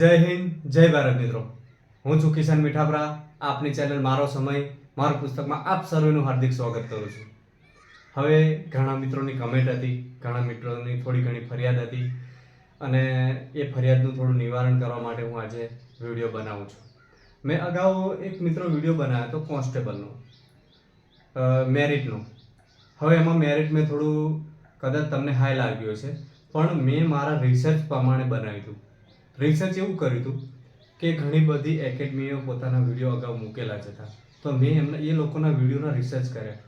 જય હિન્દ જય ભારત મિત્રો, હું છું કિશન મીઠાપરા. આપની ચેનલ મારો સમય મારું પુસ્તકમાં આપ સર્વેનું હાર્દિક સ્વાગત કરું છું. હવે ઘણા મિત્રોની કમેન્ટ હતી, ઘણા મિત્રોની થોડી ઘણી ફરિયાદ હતી અને એ ફરિયાદનું થોડું નિવારણ કરવા માટે હું આજે વિડીયો બનાવું છું. મેં અગાઉ એક મિત્રો વિડીયો બનાવ્યો હતો કોન્સ્ટેબલનો, મેરિટનો. હવે એમાં મેરિટ મેં થોડું કદાચ તમને હાઈ લાગ્યું છે, પણ મેં મારા રિસર્ચ પ્રમાણે બનાવ્યું હતું. રિસર્ચ એવું કર્યું હતું કે ઘણી બધી એકેડમીઓ પોતાના વિડીયો અગાઉ મૂકેલા જ હતા, તો મેં એ લોકોના વિડીયોના રિસર્ચ કર્યા.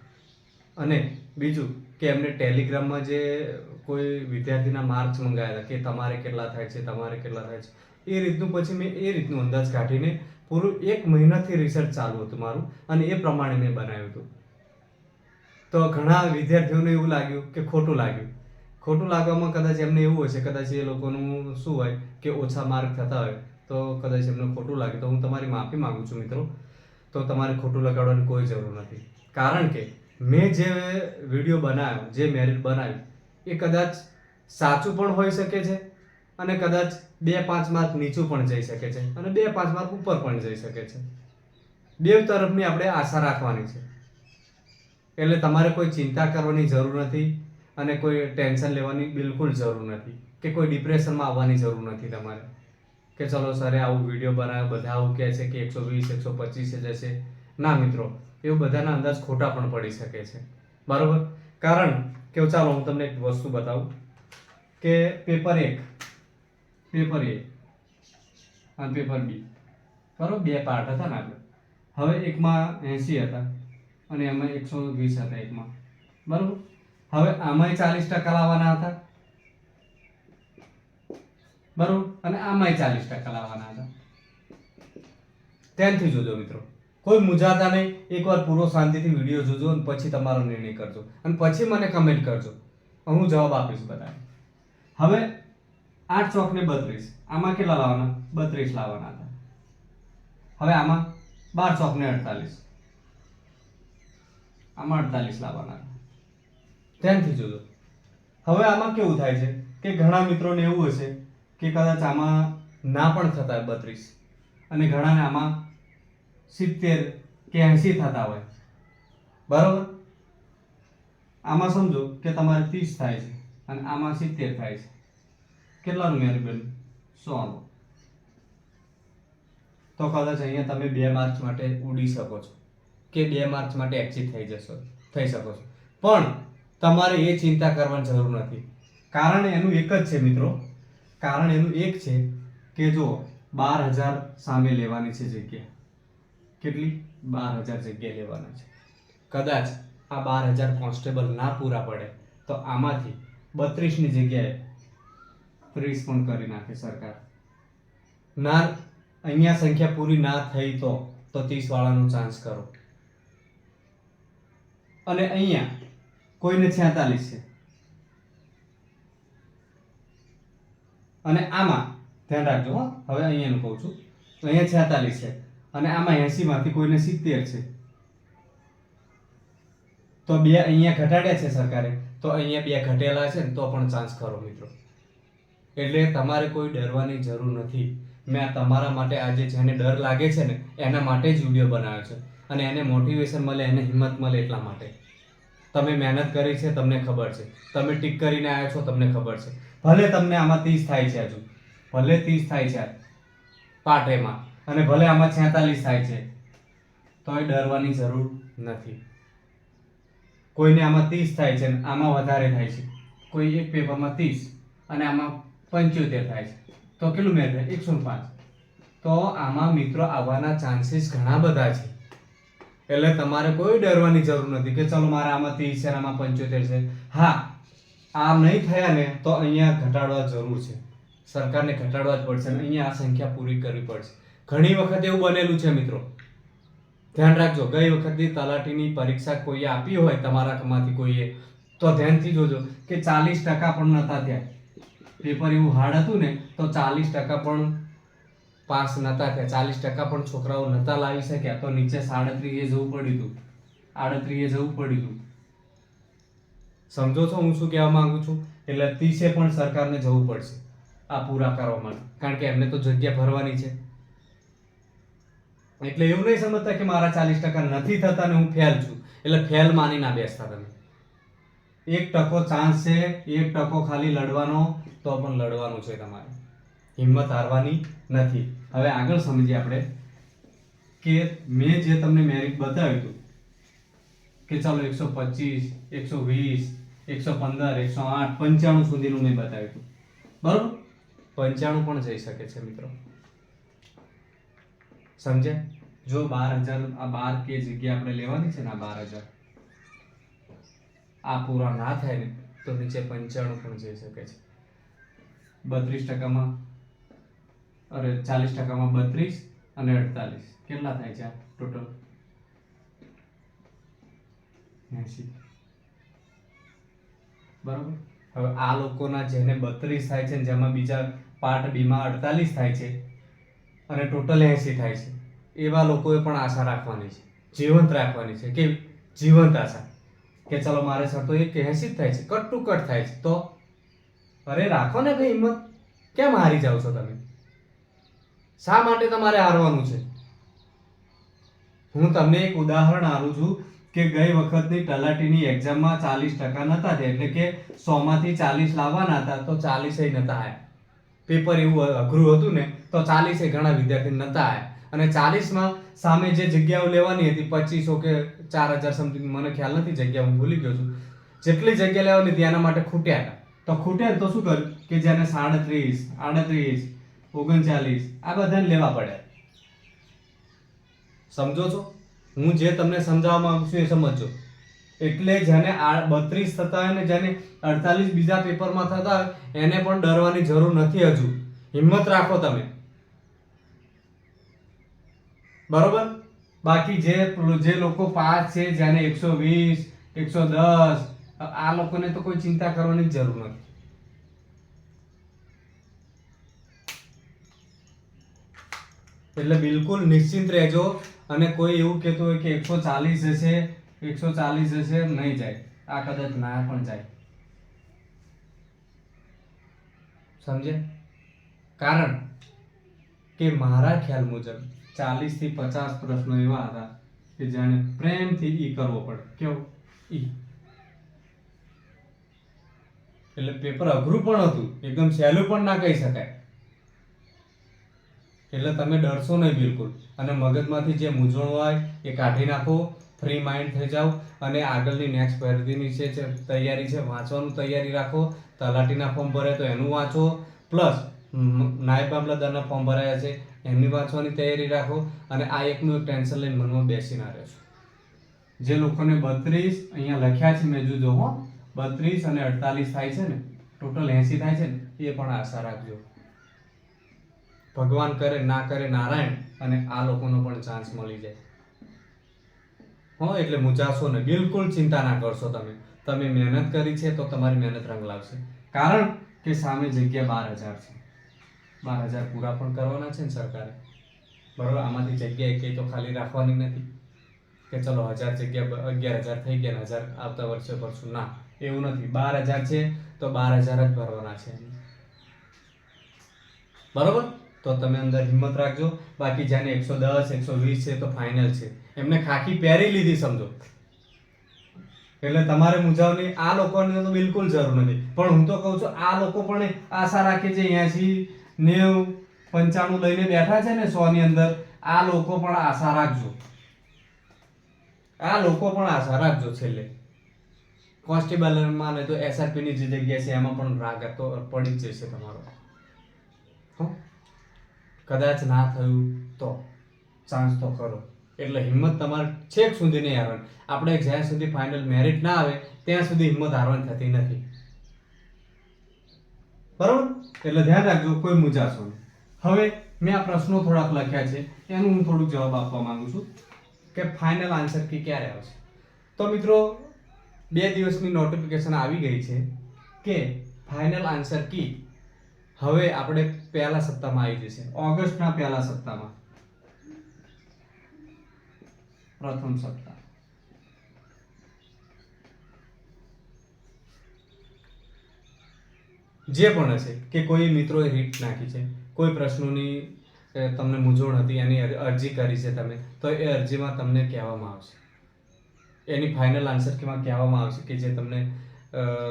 અને બીજું કે એમને ટેલિગ્રામમાં જે કોઈ વિદ્યાર્થીના માર્ક્સ મંગાવ્યા હતા કે તમારે કેટલા થાય છે, તમારે કેટલા થાય છે, એ રીતનું પછી મેં એ રીતનું અંદાજ કાઢીને પૂરું 1 મહિનાથી રિસર્ચ ચાલુ હતું મારું, અને એ પ્રમાણે મેં બનાવ્યું હતું. તો ઘણા વિદ્યાર્થીઓને એવું લાગ્યું કે ખોટું લાગ્યું. ખોટું લાગવામાં કદાચ એમને એવું હશે, કદાચ એ લોકોનું શું હોય કે ઓછા માર્ક થતા હોય તો કદાચ એમને ખોટું લાગે, તો હું તમારી માફી માગું છું મિત્રો. તો તમારે ખોટું લગાડવાની કોઈ જરૂર નથી, કારણ કે મેં જે વિડીયો બનાવ્યો, જે મેરિટ બનાવ્યું, એ કદાચ સાચું પણ હોઈ શકે છે અને કદાચ 2-5 માર્ક નીચું પણ જઈ શકે છે અને 2-5 માર્ક ઉપર પણ જઈ શકે છે. બે તરફની આપણે આશા રાખવાની છે. એટલે તમારે કોઈ ચિંતા કરવાની જરૂર નથી અને કોઈ ટેન્શન લેવાની બિલકુલ જરૂર નથી કે કોઈ ડિપ્રેશનમાં આવવાની જરૂર નથી તમારે કે ચલો સરે આવું વિડીયો બનાવ્યો, બધા આવું કહે છે કે 120 125 જશે. ના મિત્રો, એવું બધાના અંદાજ ખોટા પણ પડી શકે છે, બરાબર. કારણ કે ચાલો હું તમને એક વસ્તુ બતાવું કે પેપર 1, પેપર A અને પેપર B, બરાબર, 2 પાર્ટ હતા ને આપણે. હવે એકમાં 80 હતા અને એમાં 120 હતા એકમાં, બરાબર. હવે આમાંય 40% લાવવાના હતા, બરાબર, અને આમાંય 40% લાવવાના હતા. ધ્યાનથી જોજો મિત્રો, કોઈ મૂંઝાતા નહીં. એકવાર પૂરો શાંતિથી વિડીયો જોજો અને પછી તમારો નિર્ણય કરજો અને પછી મને કમેન્ટ કરજો, હું જવાબ આપીશ બધાને. હવે 8 ચોક ને 32, આમાં કેટલા લાવવાના? 32 લાવવાના હતા. હવે આમાં 12 ચોક ને 48, આમાં 48 લાવવાના હતા. ધ્યાનથી જોજો. હવે આમાં કેવું થાય છે કે ઘણા મિત્રોને એવું હશે કે કદાચ આમાં ના પણ થતા હોય 32 અને ઘણાને આમાં 70 કે 80 થતા હોય, બરાબર. આમાં સમજો કે તમારે 30 થાય છે અને આમાં 70 થાય છે. કેટલાનું મેરિટ બન્યું? 100 નું. તો કદાચ અહીંયા તમે 2 માર્ક્સ માટે ઉડી શકો છો કે 2 માર્ક્સ માટે એક્ઝિટ થઈ શકો છો, પણ તમારે એ ચિંતા કરવાની જરૂર નથી. કારણ એનું એક જ છે મિત્રો, કારણ એનું એક છે કે જો 12,000 સામે લેવાની છે જગ્યા. કેટલી? 12,000 જગ્યા લેવાના છે. કદાચ આ 12,000 કોન્સ્ટેબલ ના પૂરા પડે તો આમાંથી 32 ની જગ્યાએ 30 પણ કરી નાખે સરકાર. ના, અહીંયા સંખ્યા પૂરી ના થઈ તો 30 વાળાનો ચાન્સ કરો. અને અહીંયા કોઈને 46 છે અને આમાં ધ્યાન રાખજો હો. હવે અહીંયાનું કહું છું, તો અહીંયા 46 છે અને આમાં 80 માંથી કોઈને 70 છે, તો 2 અહીંયા ઘટાડ્યા છે સરકારે, તો અહીંયા 2 ઘટેલા છે ને તો પણ ચાન્સ કરો મિત્રો. એટલે તમારે કોઈ ડરવાની જરૂર નથી. મેં તમારા માટે આજે જેને ડર લાગે છે ને એના માટે જ વિડીયો બનાવ્યો છે અને એને મોટિવેશન મળે, એને હિંમત મળે એટલા માટે. તમે મહેનત કરી છે, તમને ખબર છે, તમે ટીક કરીને આવ્યા છો, તમને ખબર છે. ભલે તમને આમાં 30 થાય છે, હજુ ભલે 30 થાય છે પાર્ટ એમાં, અને ભલે આમાં 46 થાય છે, તો એ ડરવાની જરૂર નથી. કોઈને આમાં 30 થાય છે અને આમાં વધારે થાય છે, કોઈ એક પેપરમાં 30 અને આમાં 75 થાય છે, તો કેટલું મેળ થાય? 105. તો આમાં મિત્રો આવવાના ચાન્સીસ ઘણા બધા છે. એટલે તમારે કોઈ ડરવાની જરૂર નથી કે ચલો મારે આમાં 30 છે અને આમાં 75 છે. હા, આ નહીં થયા ને તો અહીંયા ઘટાડવા જરૂર છે, સરકારને ઘટાડવા જ પડશે અને અહીંયા આ સંખ્યા પૂરી કરવી પડશે. ઘણી વખત એવું બનેલું છે મિત્રો, ધ્યાન રાખજો. ગઈ વખતની તલાટીની પરીક્ષા કોઈએ આપી હોય તમારામાંથી કોઈએ, તો ધ્યાનથી જોજો કે 40% પણ નતા થયા. પેપર એવું હાર્ડ હતું ને તો 40% પણ પાસ નતા થયા, 40% પણ છોકરાઓ નતા લાવી શક્યા, તો નીચે 37 જવું પડ્યું હતું, 38 જવું પડ્યું હતું. સમજો છો હું શું કહેવા માંગુ છું? એટલે 30 પણ સરકારને જવું પડશે આ પૂરા કરવા માટે, કારણ કે એમને તો જગ્યા ભરવાની છે. એટલે એવું નહીં સમજતા કે મારા 40% નથી થતા ને હું ફેલ છું, એટલે ફેલ માની ના બેસતા તમે. 1% ચાન્સ છે, 1% ખાલી લડવાનો, તો પણ લડવાનું છે તમારે, હિંમત હારવાની નથી. હવે આગળ સમજીએ આપણે કે મેં જે તમને મેરિટ બતાવ્યું હતું કે ચાલો 125, 120, 115, 108, 95 સુધીનું મેં બતાવ્યું હતું, બરોબર. 95 પણ જઈ શકે છે મિત્રો, સમજ્યા? જો 12,000 આ 12 કે જગ્યા આપણે લેવાની છે ને, આ 12,000 આ પૂરા ના થાય ને તો નીચે 95 પણ જઈ શકે છે. 32%માં, અરે 40%માં 32 અને 48 કેટલા થાય છે? ટોટલ 80, બરોબર. હવે આ લોકોના જેને 32 થાય છે, જેમાં બીજા પાર્ટ બી માં 48 થાય છે અને ટોટલ 80 થાય છે, એવા લોકોએ પણ આશા રાખવાની છે, જીવંત રાખવાની છે. કે જીવંત આશા કે ચલો મારે સર તો 80 જ થાય છે, કટ ટુ કટ થાય છે, તો અરે રાખો ને ભાઈ હિંમત. કેમ હારી જાવ છો તમે? શા માટે તમારે હારવાનું છે? હું તમને એક ઉદાહરણ આપું છું કે ગઈ વખતની તલાટીની એક્ઝામમાં 40% નતા થયા, એટલે કે 100 માંથી 40 લાવવાના હતા તો 40 નતા આયા. પેપર એવું અઘરું હતું ને તો 40 ઘણા વિદ્યાર્થી નતા આયા, અને 40માં સામે જે જગ્યાઓ લેવાની હતી 2500 કે 4000 સમથિંગ, મને ખ્યાલ નથી, જગ્યા હું ભૂલી ગયો છું. જેટલી જગ્યા લેવાની હતી એના માટે ખૂટ્યા હતા. તો ખૂટ્યા તો શું કર્યું કે જેને 37, 38, 39 આ બધાને લેવા પડ્યા. સમજો છો? હું જે તમને સમજાવવા માંગુ છું એ સમજો. એટલે જેને 32 થતા હોય ને જેને 48 બીજા પેપરમાં થતા હોય એને પણ ડરવાની જરૂર નથી. હજુ હિંમત રાખો તમે, બરોબર. બાકી જે લોકો પાસ છે, જેને 120, 110, આ લોકોને તો કોઈ ચિંતા કરવાની જ જરૂર નથી. એટલે બિલકુલ નિશ્ચિંત રહેજો. અને કોઈ એવું કહેતું હોય કે 140 હશે, 140 હશે, નહીં જાય. આ કદાચ ના પણ જાય, સમજે? કારણ કે મારા ખ્યાલ મુજબ 40 થી 50 પ્રશ્નો એવા હતા કે જેને પ્રેમથી ઈ કરવો પડે. કેવું? ઈ. એટલે પેપર અઘરું પણ હતું, એકદમ સહેલું પણ ના કહી શકાય. એટલે તમે ડરશો નહીં બિલકુલ, અને મગજમાંથી જે મૂંઝવણ હોય એ કાઢી નાખો, ફ્રી માઇન્ડ થઈ જાઓ, અને આગળની નેક્સ્ટ ભરતીની છે તૈયારી છે, વાંચવાનું તૈયારી રાખો. તલાટીના ફોર્મ ભરાય તો એનું વાંચો, પ્લસ નાયબ મામલતદારના ફોર્મ ભરાયા છે એમની વાંચવાની તૈયારી રાખો. અને આ એકનું એક ટેન્શન લઈને મનમાં બેસી ના રહેશો. જે લોકોને 32 અહીંયા લખ્યા છે મેં જો હો, 32 અને 48 થાય છે ને, ટોટલ 80 થાય છે ને, એ પણ આશા રાખજો. ભગવાન કરે ના કરે નારાયણ, અને આ લોકોનો પણ ચાન્સ મળી જાય. હો, એટલે મૂંઝાશો ને, બિલકુલ ચિંતા ના કરશો. તમે મહેનત કરી છે તો તમારી મહેનત રંગ લાવશે. કારણ કે સામે જગ્યા 12,000 છે, 12,000 પૂરા પણ કરવાના છે ને સરકારે, બરોબર. આમાંથી જગ્યા એક તો ખાલી રાખવાની નથી કે ચલો 1000 જગ્યા 11,000 થઈ ગયા, 1000 આવતા વર્ષે ભરશું. ના, એવું નથી. 12,000 છે તો 12,000 જ ભરવાના છે, બરોબર. તો તમે અંદર હિંમત રાખજો. બાકી જેને 110, 120 છે તો ફાઇનલ છે, એમને ખાખી પહેરી લીધી સમજો. એટલે તમારે મૂંઝાવની આ લોકોને તો બિલકુલ જરૂર નથી. પણ હું તો કહું છું આ લોકો પણ આશા રાખે છે 80, 90, 95 લઈને બેઠા છે ને 100 ની અંદર, આ લોકો પણ આશા રાખજો. આ લોકો પણ આશા રાખજો. છેલ્લે કોન્સ્ટેબલમાં ને તો એસઆરપી ની જે જગ્યા છે એમાં પણ રાગ તો પડી જ જશે તમારો. કદાચ ના થયું તો ચાન્સ તો કરો. એટલે હિંમત તમારે છેક સુધી નહીં હારવાની. આપણે જ્યાં સુધી ફાઇનલ મેરિટ ના આવે ત્યાં સુધી હિંમત હારવાની થતી નથી, બરોબર. એટલે ધ્યાન રાખજો, કોઈ મૂંઝાશો નહીં. હવે મેં આ પ્રશ્નો થોડાક લખ્યા છે, એનું હું થોડુંક જવાબ આપવા માંગુ છું કે ફાઇનલ આન્સર કી ક્યારે આવશે. તો મિત્રો 2 દિવસની નોટિફિકેશન આવી ગઈ છે કે ફાઇનલ આન્સર કી હવે આપણે પહેલા સપ્તાહમાં આવી જશે. ઓગસ્ટના પહેલા સપ્તાહમાં, પ્રથમ સપ્તાહ. જે પણ હશે કે કોઈ મિત્રોએ રીટ નાખી છે, કોઈ પ્રશ્નોની તમને મૂંઝવણ હતી, એની અરજી કરી છે તમે, તો એ અરજીમાં તમને કહેવામાં આવશે, એની ફાઇનલ આન્સર કેમાં કહેવામાં આવશે કે જે તમને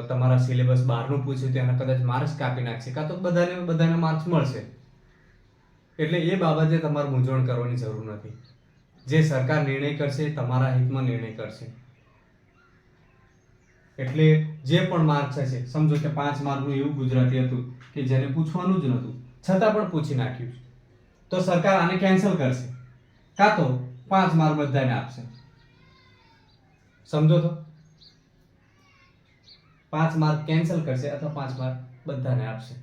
તમારા સિલેબસ 12નું પૂછ્યું તેના કદાચ માર્ક્સ કાપી નાખશે, કાં તો બધાને માર્ક્સ મળશે. એટલે એ બાબતે તમારે મૂંઝવણ કરવાની જરૂર નથી. જે સરકાર નિર્ણય કરશે તમારા હિતમાં નિર્ણય કરશે. એટલે જે પણ માર્ક્સ હશે, સમજો કે 5 માર્કનું એવું ગુજરાતી હતું કે જેને પૂછવાનું જ નહોતું છતાં પણ પૂછી નાખ્યું, તો સરકાર આને કેન્સલ કરશે, કાં તો 5 માર્ક બધાને આપશે. સમજો તો 5 માર્ક કેન્સલ કરશે અથવા 5 માર્ક બધાને આપશે.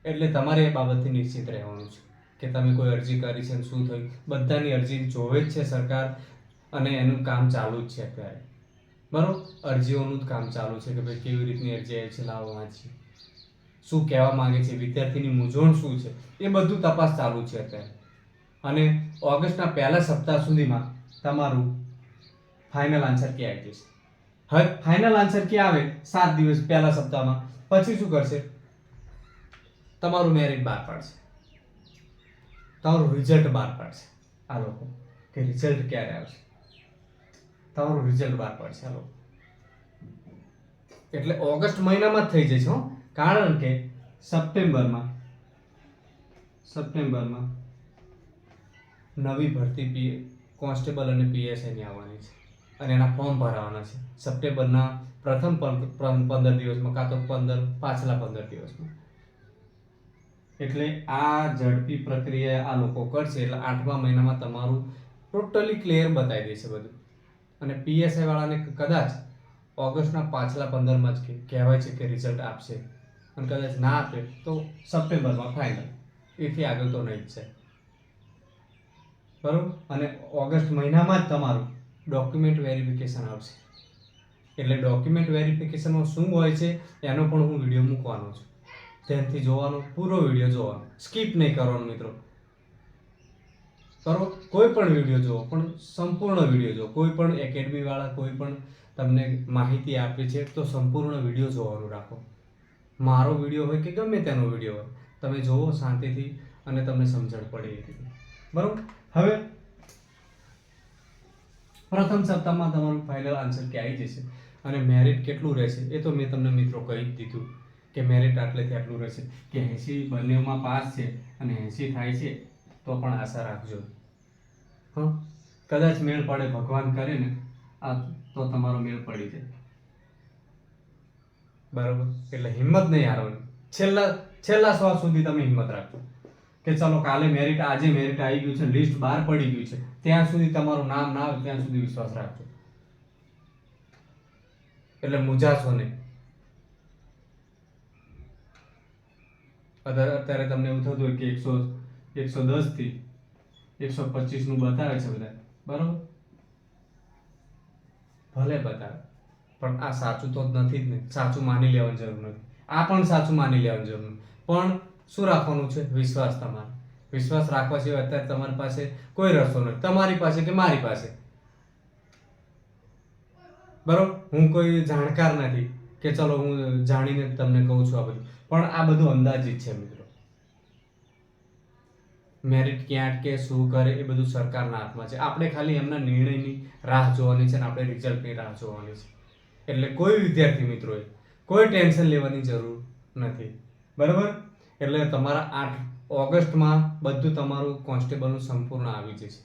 એટલે તમારે એ બાબતથી નિશ્ચિત રહેવાનું છે કે તમે કોઈ અરજી કરી છે, શું થયું, બધાની અરજી જોવે જ છે સરકાર, અને એનું કામ ચાલુ જ છે અત્યારે. બરોબર, અરજીઓનું જ કામ ચાલુ છે કે ભાઈ કેવી રીતની અરજી આવી છે, લાવો વાંચીએ, શું કહેવા માંગે છે, વિદ્યાર્થીની મૂંઝવણ શું છે, એ બધું તપાસ ચાલુ છે અત્યારે. અને ઓગસ્ટના પહેલા સપ્તાહ સુધીમાં તમારું ફાઇનલ આન્સર કી આવી જશે. હવે ફાઇનલ આન્સર કી આવે 7 દિવસ પહેલા સપ્તાહમાં, પછી શું કરશે, તમારું મેરિટ બહાર પાડશે, તમારું રિઝલ્ટ બહાર પાડશે આ લોકો, કે રિઝલ્ટ ક્યારે આવશે, તમારું રિઝલ્ટ બહાર પાડશે આ લોકો. એટલે ઓગસ્ટ મહિનામાં જ થઈ જશે હો, કારણ કે સપ્ટેમ્બરમાં નવી ભરતી કોન્સ્ટેબલ અને પીએસઆઈની આવવાની છે, અને એના ફોર્મ ભરાવાના છે સપ્ટેમ્બરના પ્રથમ 15 દિવસમાં, કાં તો પાછલા 15 દિવસમાં. એટલે આ ઝડપી પ્રક્રિયા આ લોકો કરશે, એટલે 8મા મહિનામાં તમારું ટોટલી ક્લિયર બતાવી દેશે બધું. અને પીએસઆઈ વાળાને કદાચ ઓગસ્ટના પાછલા 15માં જ કહેવાય છે કે રિઝલ્ટ આપશે, અને કદાચ ના આપે તો સપ્ટેમ્બરમાં ફાઇનલ, એથી આગળ તો નહીં જ છે. બરોબર. અને ઓગસ્ટ મહિનામાં જ તમારું ડોક્યુમેન્ટ વેરિફિકેશન આવશે. એટલે ડોક્યુમેન્ટ વેરિફિકેશનમાં શું હોય છે એનો પણ હું વિડીયો મૂકવાનો છું, ધ્યાનથી જોવાનો, પૂરો વિડીયો જોવાનો, સ્કીપ નહીં કરવાનો મિત્રો. બરોબર, કોઈ પણ વિડીયો જુઓ પણ સંપૂર્ણ વિડીયો જુઓ. કોઈ પણ એકેડમી વાળા કોઈ પણ તમને માહિતી આપે છે તો સંપૂર્ણ વિડીયો જોવાનું રાખો. મારો વિડીયો હોય કે ગમે તેનો વિડીયો હોય, તમે જોવો શાંતિથી અને તમને સમજણ પડે એ રીતે. બરોબર. હવે પ્રથમ સપ્તાહમાં તમારું ફાઇનલ આન્સર કે આવી જશે, અને મેરિટ કેટલું રહેશે એ તો મેં તમને મિત્રો કહી જ દીધું કે મેરિટ આટલેથી આટલું રહેશે, કે 80 બંનેમાં પાસ છે અને 80 થાય છે તો પણ આશા રાખજો. કદાચ મેળ પડે, ભગવાન કરે ને આ તો તમારો મેળ પડી જાય. બરોબર. એટલે હિંમત નહીં હારવાની, છેલ્લા શ્વાસ સુધી તમે હિંમત રાખજો કે ચલો કાલે મેરિટ, આજે મેરિટ આવી ગયું છે, લિસ્ટ બહાર પડી ગયું છે, ત્યાં સુધી તમારું નામ ના આવે ત્યાં સુધી વિશ્વાસ રાખજો. એટલે મૂંઝાશો નહીં. અત્યારે તમને એવું થતું હોય કે 110 થી 125 નું બતાવે છે બધા, બરોબર, ભલે બતાવે પણ આ સાચું તો નથી જ ને, સાચું માની લેવાની જરૂર નથી. આ પણ સાચું માની લેવાની જરૂર નથી, પણ શું રાખવાનું છે, વિશ્વાસ. તમારે વિશ્વાસ રાખવા સિવાય અત્યારે તમારી પાસે કોઈ રસ્તો નથી, તમારી પાસે કે મારી પાસે. બરોબર. હું કોઈ જાણકાર નથી કે ચલો હું જાણીને તમને કહું છું આ બધું, પણ આ બધું અંદાજિત છે મિત્રો. મેરિટ ક્યાં અટકે, શું કરે, એ બધું સરકારના હાથમાં છે. આપણે ખાલી એમના નિર્ણયની રાહ જોવાની છે અને આપણે રિઝલ્ટની રાહ જોવાની છે. એટલે કોઈ વિદ્યાર્થી મિત્રોએ કોઈ ટેન્શન લેવાની જરૂર નથી. બરાબર. એટલે તમારા 8 ઓગસ્ટમાં બધું તમારું કોન્સ્ટેબલનું સંપૂર્ણ આવી જશે.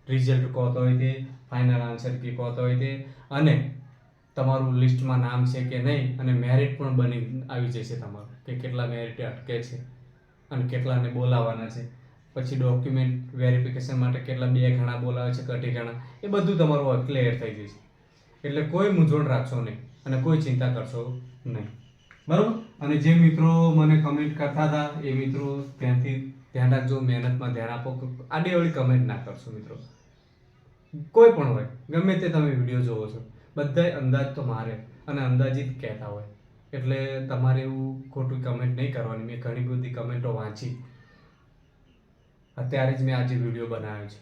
રિઝલ્ટ કહો તો હોય તે, ફાઇનલ આન્સર કી કહો તો હોય તે, અને તમારું લિસ્ટમાં નામ છે કે નહીં, અને મેરિટ પણ બની આવી જશે તમારું, કે કેટલા મેરિટ અટકે છે અને કેટલાને બોલાવવાના છે. પછી ડોક્યુમેન્ટ વેરિફિકેશન માટે કેટલા 2 ગણા બોલાવે છે, કટી ગણા, એ બધું તમારું ક્લિયર થઈ જશે. એટલે કોઈ મૂંઝવણ રાખશો નહીં અને કોઈ ચિંતા કરશો નહીં. બરાબર. અને જે મિત્રો મને કમેન્ટ કરતા હતા એ મિત્રો ધ્યાન રાખજો, મહેનતમાં ધ્યાન આપો. આડી કમેન્ટ ના કરશો મિત્રો, કોઈ પણ હોય, ગમે તે તમે વિડીયો જોવો છો, બધાય અંદાજ તો મારે અને અંદાજિત કહેતા હોય, એટલે તમારે એવું ખોટું કમેન્ટ નહીં કરવાની. મેં ઘણી બધી કમેન્ટો વાંચી, અત્યારે જ મેં આજે વિડીયો બનાવ્યો છે.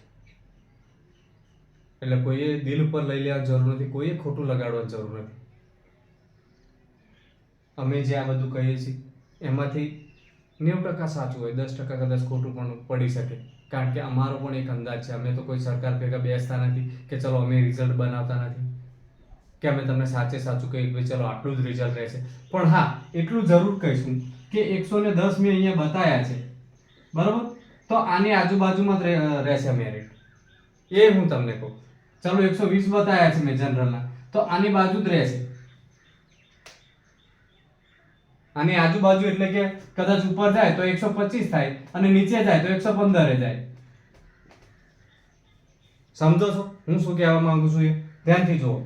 એટલે કોઈએ દિલ ઉપર લઈ લેવાની જરૂર નથી, કોઈએ ખોટું લગાડવાની જરૂર નથી. અમે જે આ બધું કહીએ છીએ એમાંથી 90% સાચું હોય, 10% કદાચ ખોટું પણ પડી શકે. કારણ કે અમારો પણ એક અંદાજ છે. અમે તો કોઈ સરકાર ભેગા બેસતા નથી કે ચલો અમે રિઝલ્ટ બનાવતા નથી કે અમે તમને સાચે સાચું કહીએ કે ચલો આટલું જ રિઝલ્ટ રહેશે. પણ હા, એટલું જરૂર કહીશું કે 110 મેં અહીંયા બતાવ્યા છે, બરાબર, તો આની આજુબાજુમાં જ રહેશે મેરિટ. એ હું તમને કહું. ચલો 120 બતાવ્યા છે મેં જનરલના, તો આની બાજુ જ રહેશે. આની આજુબાજુ એટલે કે કદાચ ઉપર જાય તો 125 થાય અને નીચે જાય તો 115 જાય. સમજો છો હું શું કહેવા માંગુ છું? એ ધ્યાનથી જુઓ.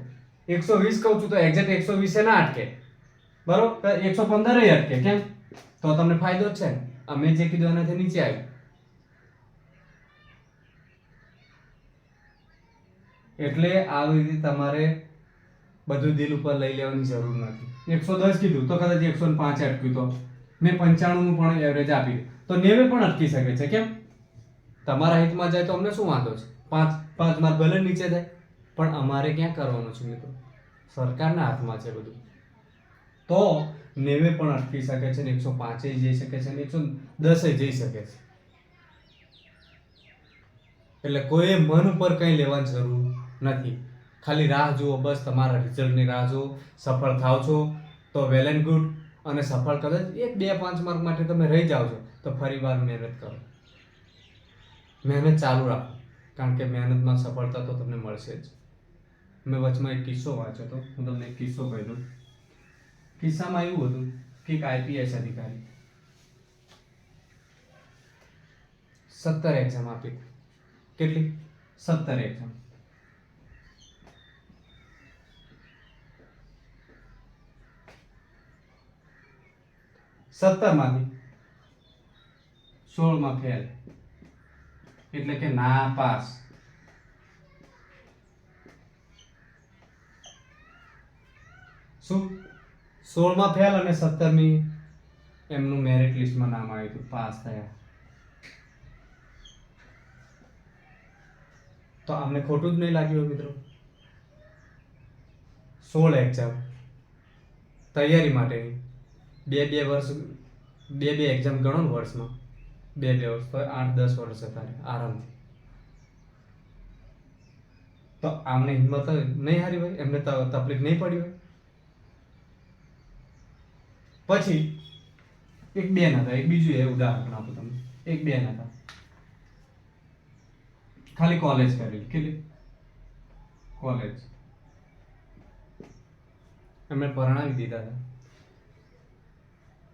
120 કહું છું તો એક્ઝેક્ટ 120 ના અટકે, બરોબર, 115 અટકે. કેમ? તો તમને ફાયદો જ છે ને. અમે જે કીધું એનાથી નીચે આવ્યું. એટલે આવી રીતે તમારે બધું દિલ ઉપર લઈ લેવાની જરૂર નથી. 110 કીધું તો કદાચ 105 અટક્યું, તો મેં 95 નું પણ એવરેજ આપી તો 90 પણ અટકી શકે છે. કેમ? તમારા હિતમાં જાય તો અમને શું વાંધો છે? 5 માર્ક ભલે નીચે જાય, પણ અમારે ક્યાં કરવાનું છે મિત્રો? સરકારના હાથમાં છે બધું. તો 90 પણ અટકી શકે છે ને 105 જઈ શકે છે ને 110 જઈ શકે છે. એટલે કોઈ મન ઉપર કંઈ લેવાની જરૂર નથી. ખાલી રાહ જુઓ, બસ તમારા રિઝલ્ટની રાહ જુઓ. સફળ થાવ છો તો વેલ એન્ડ ગુડ, અને સફળ કદાચ 1, 2, 5 માર્ક માટે તમે રહી જાઓ છો તો ફરી વાર મહેનત કરો, મહેનત ચાલુ રાખો. કારણ કે મહેનતમાં સફળતા તો તમને મળશે જ. મેં વચમાં એક કિસ્સો વાંચ્યો હતો, હું તમને એક કિસ્સો કહી દઉં. કિસ્સામાં એવું હતું કે એક આઈપીએસ અધિકારી 17 એક્ઝામ આપી. કેટલી? 17 એક્ઝામ. 17 માંથી 16 માં ફેલ, એટલે કે ના પાસ. શું? 16 માં ફેલ અને 17મી એમનું મેરિટ લિસ્ટમાં નામ આવ્યું હતું, પાસ થયા. તો આમને ખોટું જ નહીં લાગ્યું મિત્રો? 16 એક્ઝામ તૈયારી માટેની, બે એક્ઝામ ગણો ને વર્ષમાં, બે વર્ષ તો 8-10 વર્ષ હતા આરામથી. તો આમને હિંમત નહીં હારી હોય, એમને તકલીફ નહીં પડી હોય. પછી એક બેન હતા, એક બીજું એ ઉદાહરણ આપું તમને. એક બેન હતા, ખાલી કોલેજ કરેલી. કેટલી? કોલેજ. એમને પરણાવી દીધા હતા.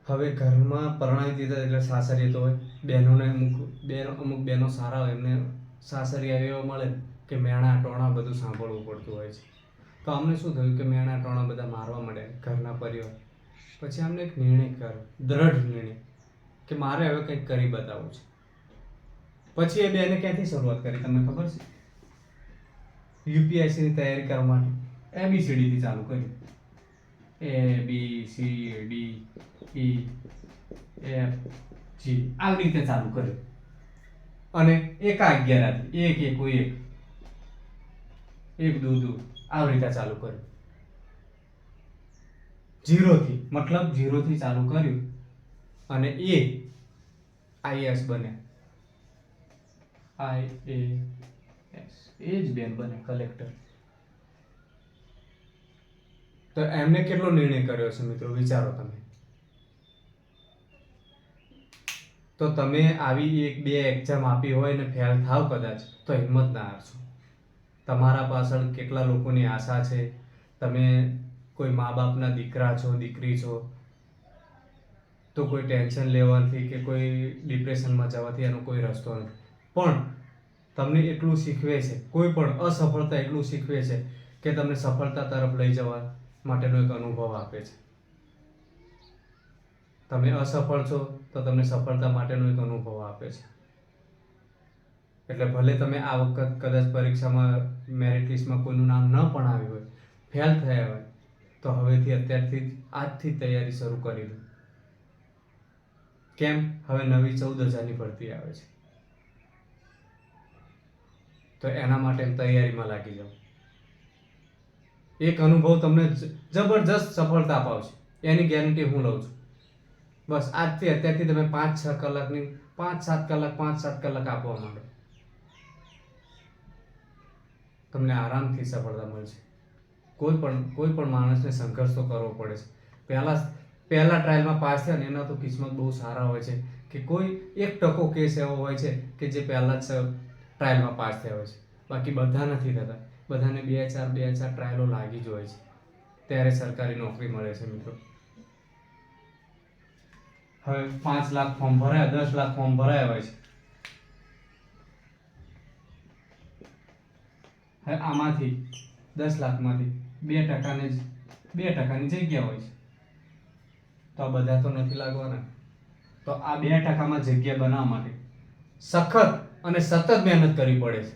હવે ઘરમાં પરણાવી દીધા એટલે સાસરીએ તો હોય. બહેનોને અમુક બહેનો સારા હોય, એમને સાસરિયા એવો મળે કે મેણા ટોણા બધું સાંભળવું પડતું હોય છે. તો અમને શું થયું કે મેણા ટોણા બધા મારવા મળ્યા ઘરના પરિવાર. પછી અમને એક નિર્ણય કર્યો, દ્રઢ નિર્ણય, કે મારે હવે કંઈક કરી બતાવવું છે. પછી એ બેને ક્યાંથી શરૂઆત કરી તમને ખબર છે? યુપીએસસીની તૈયારી કરવા માટે ABCD થી ચાલુ કર્યું. ABCD E F G આવી રીતે ચાલુ કર્યું. અને 1-11 એક દૂધું આવી રીતે ચાલુ કર્યું. 0 થી, મતલબ 0 થી ચાલુ કર્યું અને એ IAS બન્યા. IAS એ જ બેન બને કલેક્ટર. તો એમને કેટલો નિર્ણય કર્યો છે મિત્રો? વિચારો તમે. તો તમે આવી 1-2 એક્ઝામ આપી હોય ને ફેલ થાવ કદાચ, તો હિંમત ના હારશો. તમારા પાછળ કેટલા લોકોની આશા છે. તમે કોઈ મા બાપના દીકરા છો, દીકરી છો, તો કોઈ ટેન્શન લેવાથી કે કોઈ ડિપ્રેશનમાં જવાથી એનો કોઈ રસ્તો નથી. પણ તમને એટલું શીખવે છે, કોઈ પણ અસફળતા એટલું શીખવે છે કે તમને સફળતા તરફ લઈ જવા માટેનો એક અનુભવ આપે છે. તમે અસફળ છો તો તમને સફળતા માટેનો એક અનુભવ આપે છે. એટલે ભલે તમે આ વખત કદાચ પરીક્ષામાં મેરિટ લિસ્ટમાં કોઈનું નામ ન પણ આવ્યું હોય, ફેલ થયા હોય, તો હવેથી અત્યારથી આજથી તૈયારી શરૂ કરી દો. કેમ? હવે નવી 14,000ની ભરતી આવે છે, તો એના માટે તૈયારીમાં લાગી જાઓ. એક અનુભવ તમને જબરજસ્ત સફળતા અપાવશે, એની ગેરંટી હું લઉં છું. બસ આજથી અત્યારથી તમે 5-6 કલાકની 5-7 કલાક આપવા માંડો, તમને આરામથી સફળતા મળશે. કોઈ પણ માણસને સંઘર્ષ તો કરવો પડે છે. પહેલા ટ્રાયલમાં પાસ થયા ને એના તો કિસ્મત બહુ સારા હોય છે કે કોઈ 1% કેસ એવો હોય છે કે જે પહેલા જ ટ્રાયલમાં પાસ થયા હોય છે. બાકી બધા નથી થતા. બધાને 2-4 ટ્રાયલો લાગી જ હોય છે, ત્યારે સરકારી નોકરી મળે છે મિત્રો. હવે 5 લાખ ફોર્મ ભરાયા, 10 લાખ ફોર્મ ભરાયા હોય છે. હવે આમાંથી 10 લાખમાંથી 2%ની જગ્યા હોય છે, તો આ બધા તો નથી લાગવાના. તો આ 2%માં જગ્યા બનાવવા માટે સખત અને સતત મહેનત કરવી પડે છે.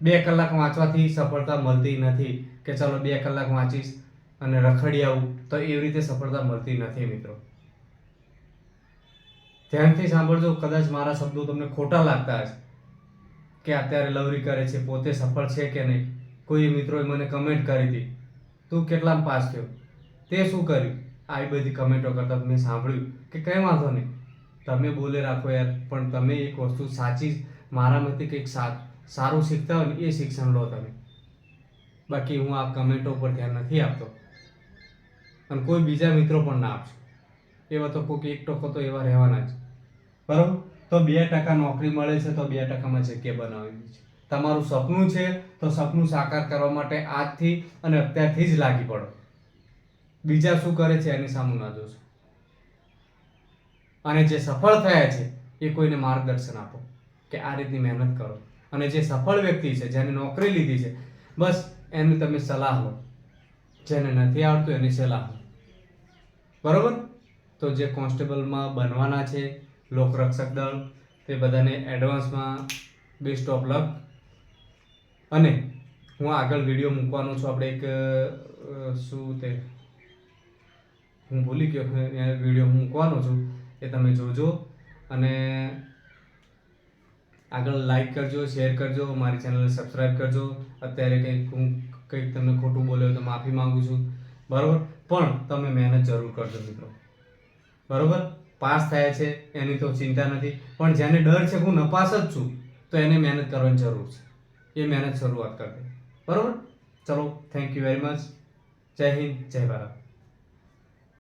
2 કલાક વાંચવાથી સફળતા મળતી નથી કે ચાલો 2 કલાક વાંચીશ અને રખડી આવું, તો એવી રીતે સફળતા મળતી નથી મિત્રો. ધ્યાનથી સાંભળજો. કદાચ મારા શબ્દો તમને ખોટા લાગતા હશે કે અત્યારે લવરી કરે છે, પોતે સફળ છે કે નહીં. કોઈ મિત્રોએ મને કમેન્ટ કરી હતી, તું કેટલામાં પાસ થયો, તે શું કર્યું? આવી બધી કમેન્ટો કરતા મેં સાંભળ્યું કે કંઈ વાંધો નહીં, તમે બોલે રાખો યાર, પણ તમે એક વસ્તુ સાચી મારામાંથી કંઈક સારું શીખતા હોય ને એ શિક્ષણ લો તમે. બાકી હું આ કમેન્ટો ઉપર ધ્યાન નથી આપતો અને કોઈ બીજા મિત્રો પણ ના આપશો. એવા તો કોઈક 1% તો એવા રહેવાના જ, બરાબર? તો 2% નોકરી મળે છે, તો 2%માં જગ્યા બનાવવી છે. તમારું સપનું છે તો સપનું સાકાર કરવા માટે આજથી અને અત્યારથી જ લાગી પડો. બીજા શું કરે છે એની સામું ના જોશો. અને જે સફળ થયા છે એ કોઈને માર્ગદર્શન આપો કે આ રીતની મહેનત કરો. અને જે સફળ વ્યક્તિ છે, જેને નોકરી લીધી છે, બસ એની તમે સલાહ લો. જેને નથી આવડતું એની સલાહ લો, બરોબર? તો જે કોન્સ્ટેબલમાં બનવાના છે, લોકરક્ષક દળ, તે બધાને એડવાન્સમાં બેસ્ટ ઓફ લક. અને હું આગળ વિડીયો મૂકવાનો છું. આપણે એક શું તે હું ભૂલી ગયો, વિડીયો મૂકવાનો છું, એ તમે જોજો. અને આગળ લાઈક કરજો, શેર કરજો, મારી ચેનલને સબસ્ક્રાઈબ કરજો. અત્યારે કંઈક તમને ખોટું બોલ્યો તો માફી માંગુ છું, બરાબર? પણ તમે મહેનત જરૂર કરજો મિત્રો, બરાબર? પાસ થયા છે એની તો ચિંતા નથી, પણ જેને ડર છે હું નપાસ જ છું, તો એને મહેનત કરવાની જરૂર છે. એ મહેનત શરૂઆત કરી દે, બરાબર? ચલો, થેન્ક યુ વેરી મચ. જય હિન્દ, જય ભારત.